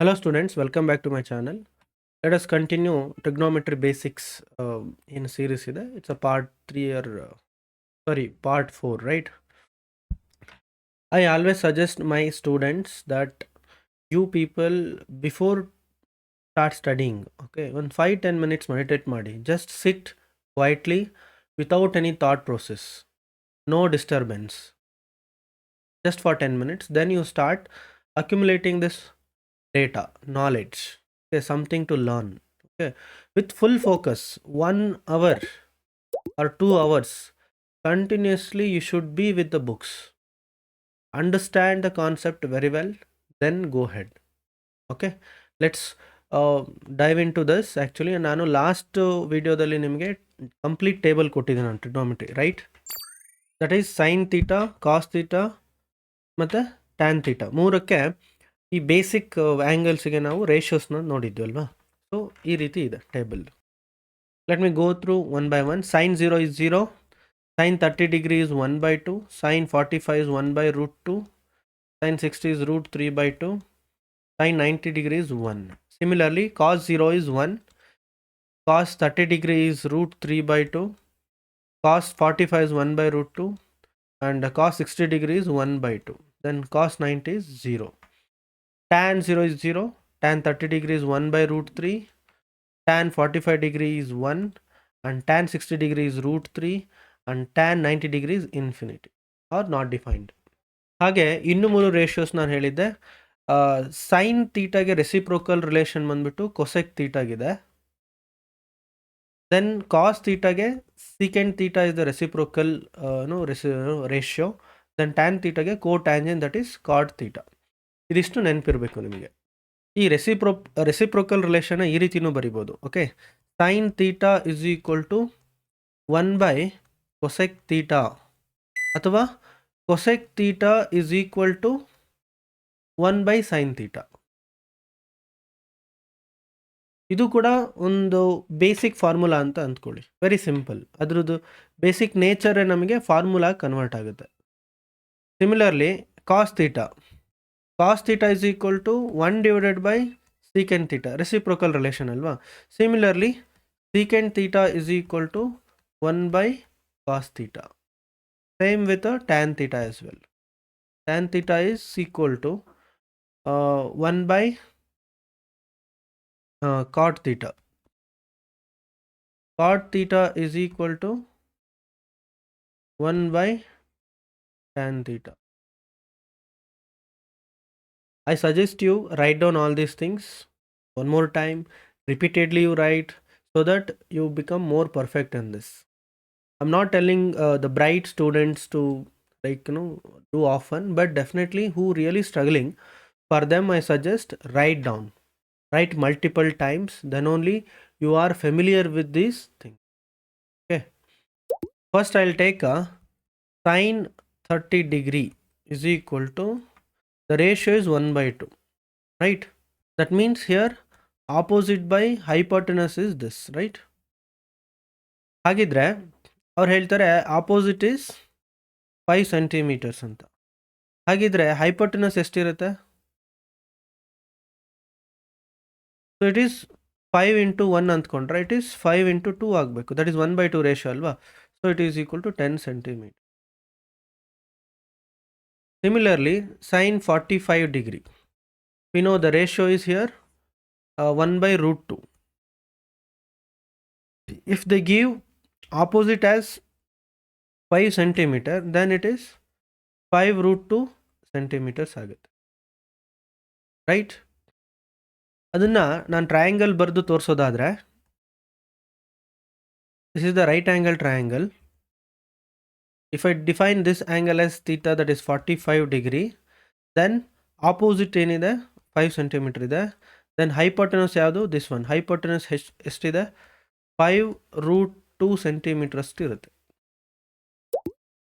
Hello students, welcome back to my channel. Let us continue trigonometry basics in a series. It's a part 3 or part 4, right? I always suggest my students that you people before start studying, okay, one 5-10 minutes meditate madi. Just sit quietly without any thought process, no disturbance. Just for 10 minutes, then you start accumulating this data, knowledge, okay, something to learn, okay, with full focus. 1 hour or 2 hours continuously, you should be with the books, understand the concept very well, then go ahead. Okay, let's dive into this. Actually ನಾನು last ವಿಡಿಯೋದಲ್ಲಿ ನಿಮಗೆ complete table ಕೊಟ್ಟಿದ್ದೀನಿ ನಾನು trigonometry, right? That is sine theta, cos theta ಮತ್ತು tan theta ಮೂರಕ್ಕೆ ಈ basic ಆ್ಯಂಗಲ್ಸ್ಗೆ ನಾವು ರೇಷಿಯೋಸ್ನ ನೋಡಿದ್ವಿ ಅಲ್ವಾ? ಸೊ ಈ ರೀತಿ ಇದೆ table. Let me go through one by one. Sine 0 is 0, sin 30 degree is 1 by 2, sin 45 is 1 by root 2, sin 60 is root 3 by 2, sin 90 degree is 1. Similarly, cos 0 is 1, cos 30 degree is root 3 by 2, cos 45 is 1 by root 2, and cos 60 degree is 1 by 2. Then cos 90 is 0. Tan 0 is 0, tan 30 degree is 1 by root 3, tan 45 degree is 1, and tan 60 degree is root 3, and tan 90 degree is infinity or not defined. ಹಾಗೆ ಇನ್ನು 3 ratios ನಾನು ಹೇಳಿದ್ದೆ. Sine ಥೀಟಾಗೆ reciprocal relation ಬಂದ್ಬಿಟ್ಟು cosec ಥೀಟಾಗಿದೆ. Then cos ಥೀಟಾಗೆ secant theta is the reciprocal ratio. Then tan ಥೀಟಾಗೆ cotangent, that is cot theta. ಇದಿಷ್ಟು ನೆನಪಿರಬೇಕು ನಿಮಗೆ. ಈ ರೆಸಿಪ್ರೋಕಲ್ ರಿಲೇಷನ್ನ ಈ ರೀತಿನೂ ಬರಿಬೋದು. Okay, sine theta is equal to 1 by cosec theta, ಅಥವಾ cosec theta is equal to 1 by sine theta. ಇದು ಕೂಡ ಒಂದು ಬೇಸಿಕ್ ಫಾರ್ಮುಲಾ ಅಂತ ಅಂದ್ಕೊಳ್ಳಿ. Very simple. ಅದ್ರದ್ದು ಬೇಸಿಕ್ ನೇಚರೇ ನಮಗೆ ಫಾರ್ಮುಲಾ ಕನ್ವರ್ಟ್ ಆಗುತ್ತೆ. Similarly cos theta is equal to 1 divided by secant theta, reciprocal relation ಅಲ್ವಾ? Similarly secant theta is equal to 1 by cos theta. Same with tan theta as well. Tan theta is equal to 1 by cot theta. Cot theta is equal to 1 by tan theta. I suggest you write down all these things one more time. Repeatedly you write so that you become more perfect in this. I'm not telling the bright students to do often, but definitely who really struggling, for them I suggest write down. Write multiple times, then only you are familiar with these things. Okay, first I'll take a sin 30 degree is equal to, the ratio is 1 by 2, right? That means here opposite by hypotenuse is this, right? ಹಾಗಿದ್ರೆ ಅವ್ರು ಹೇಳ್ತಾರೆ opposite is 5 centimetres ಅಂತ. ಹಾಗಿದ್ರೆ hypotenuse ಎಷ್ಟಿರುತ್ತೆ? So it is 5 into 1 ಅಂದ್ಕೊಂಡ್ರೆ it is 5 into 2 ಆಗಬೇಕು. That is 1 by 2 ratio ಅಲ್ವಾ? So it is equal to 10 centimetre. Similarly, sin 45 degree, we know the ratio is here 1 by root 2. If they give opposite as 5 centimeter, then it is 5 root 2 centimeters ಆಗುತ್ತೆ, right? ಅದನ್ನು ನಾನು triangle ಬರೆದು ತೋರಿಸೋದಾದರೆ, this is the right angle triangle. If I define this angle as theta, that is 45 degree, then opposite ಏನಿದೆ 5 centimeter ಇದೆ. Then hypotenuse ಯಾವುದು? This one. hypotenuse ಎಷ್ಟಿದೆ? 5 root 2 centimeter ಅಷ್ಟು ಇರುತ್ತೆ.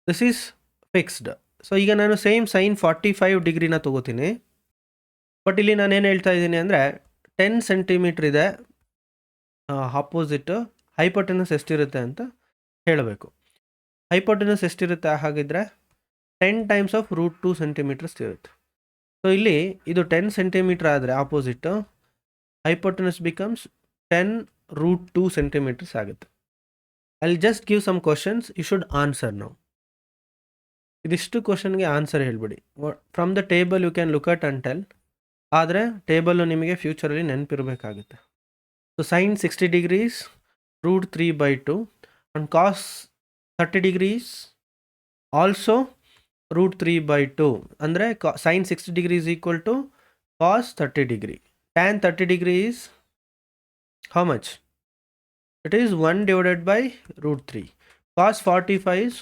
This is fixed. ಸೊ ಈಗ ನಾನು ಸೇಮ್ ಸೈನ್ 45 ಡಿಗ್ರಿನ ತೊಗೋತೀನಿ, ಬಟ್ ಇಲ್ಲಿ ನಾನು ಏನು ಹೇಳ್ತಾ ಇದ್ದೀನಿ ಅಂದರೆ 10 ಸೆಂಟಿಮೀಟ್ರ್ ಇದೆ ಆಪೋಸಿಟ್. ಹೈಪೋಟೆನಸ್ ಎಷ್ಟಿರುತ್ತೆ ಅಂತ ಹೇಳಬೇಕು. ಹೈಪೋಟೆನಸ್ ಎಷ್ಟಿರುತ್ತೆ? ಹಾಗಿದ್ರೆ 10 ಟೈಮ್ಸ್ ಆಫ್ ರೂಟ್ 2 ಸೆಂಟಿಮೀಟರ್ಸ್ ಇರುತ್ತೆ. ಸೊ ಸೊ ಇಲ್ಲಿ ಇದು 10 ಸೆಂಟಿಮೀಟರ್ ಆದರೆ ಆಪೋಸಿಟ್ ಹೈಪೋಟೆನಸ್ ಬಿಕಮ್ಸ್ 10√2 ಸೆಂಟಿಮೀಟರ್ಸ್ ಆಗುತ್ತೆ. I will just give some questions, you should answer now. ಇದಿಷ್ಟು ಕ್ವಶನ್ಗೆ ಆನ್ಸರ್ ಹೇಳ್ಬಿಡಿ. From the table you can look at and tell. ಆದರೆ table ನಿಮಗೆ ಫ್ಯೂಚರಲ್ಲಿ ನೆನಪಿರಬೇಕಾಗುತ್ತೆ. So sine 60 degrees √3/2 and cos 30 degrees also √3/2. ಅಂದರೆ sin 60 degree is equal to cos 30 degree. Tan 30 degree is how much? It is 1 divided by √3. Cos 45 is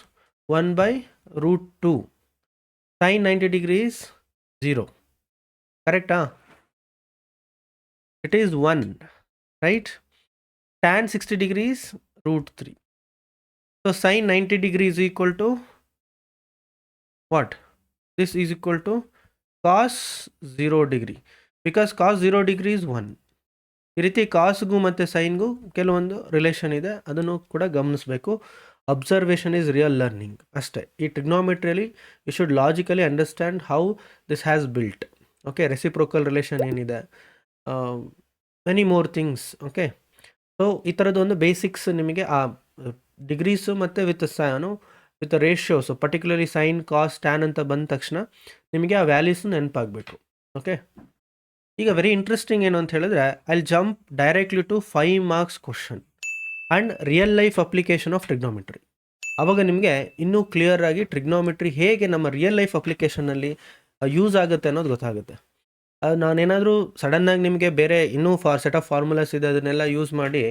1/√2. Sin 90 degree is 0. Correct? It is 1, right? Tan 60 degrees √3. So sin 90 degree is equal to what? This is equal to cos 0 degree, because cos 0 degree is 1. ಈ ರೀತಿ ಕಾಸ್ಗೂ ಮತ್ತು ಸೈನ್ಗೂ ಕೆಲವೊಂದು relation ಇದೆ, ಅದನ್ನು ಕೂಡ ಗಮನಿಸಬೇಕು. Observation is real learning ಅಷ್ಟೇ. ಈ ಟ್ರಿಗ್ನೋಮೆಟ್ರಿಯಲ್ಲಿ you should logically understand how this has built. Okay, reciprocal relation ಏನಿದೆ, many more things. Okay, so ಈ ಥರದ್ದು ಒಂದು ಬೇಸಿಕ್ಸ್ ನಿಮಗೆ ಆ ಡಿಗ್ರೀಸು ಮತ್ತು with ratios, particularly sine, cos, tan ಅಂತ ಬಂದ ತಕ್ಷಣ ನಿಮಗೆ ಆ ವ್ಯಾಲ್ಯೂಸು ನೆನಪಾಗಬೇಕು. ಓಕೆ, ಈಗ ವೆರಿ ಇಂಟ್ರೆಸ್ಟಿಂಗ್ ಏನು ಅಂತ ಹೇಳಿದ್ರೆ, I jump directly to 5 marks question and real life application of trigonometry. ಆವಾಗ ನಿಮಗೆ ಇನ್ನೂ ಕ್ಲಿಯರ್ ಆಗಿ ಟ್ರಿಗ್ನೋಮೆಟ್ರಿ ಹೇಗೆ ನಮ್ಮ ರಿಯಲ್ ಲೈಫ್ ಅಪ್ಲಿಕೇಶನಲ್ಲಿ ಯೂಸ್ ಆಗುತ್ತೆ ಅನ್ನೋದು ಗೊತ್ತಾಗುತ್ತೆ. ನಾನೇನಾದರೂ ಸಡನ್ನಾಗಿ ನಿಮಗೆ ಬೇರೆ ಇನ್ನೂ ಸೆಟ್ ಆಫ್ ಫಾರ್ಮುಲಾಸ್ ಇದೆ ಅದನ್ನೆಲ್ಲ ಯೂಸ್ ಮಾಡಿ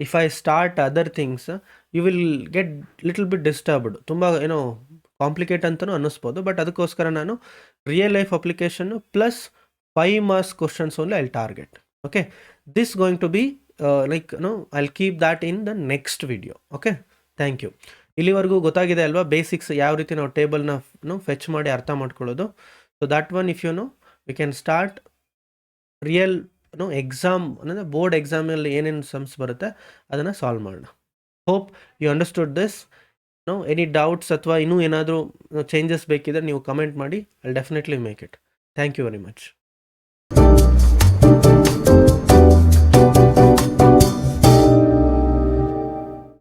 if I start other things, you will get little bit disturbed. ತುಂಬ ಏನೋ ಕಾಂಪ್ಲಿಕೇಟ್ ಅಂತಲೂ ಅನ್ನಿಸ್ಬೋದು. ಬಟ್ ಅದಕ್ಕೋಸ್ಕರ ನಾನು ರಿಯಲ್ ಲೈಫ್ ಅಪ್ಲಿಕೇಶನ್ನು plus 5 marks questions only I'll target. Okay, this going to be I'll keep that in the next video. Okay, thank you. ಇಲ್ಲಿವರೆಗೂ ಗೊತ್ತಾಗಿದೆ ಅಲ್ವಾ ಬೇಸಿಕ್ಸ್ ಯಾವ ರೀತಿ ನಾವು ಟೇಬಲ್ನ ಫೆಚ್ ಮಾಡಿ ಅರ್ಥ ಮಾಡ್ಕೊಳ್ಳೋದು. So that one if we can start real exam ಅಂದರೆ ಬೋರ್ಡ್ ಎಕ್ಸಾಮಲ್ಲಿ ಏನೇನು ಸಮ್ಸ್ ಬರುತ್ತೆ ಅದನ್ನು ಸಾಲ್ವ್ ಮಾಡೋಣ. Hope you understood this. Any doubts ಅಥವಾ ಇನ್ನೂ ಏನಾದರೂ ಚೇಂಜಸ್ ಬೇಕಿದ್ರೆ ನೀವು ಕಮೆಂಟ್ ಮಾಡಿ. I definitely make it. Thank you very much.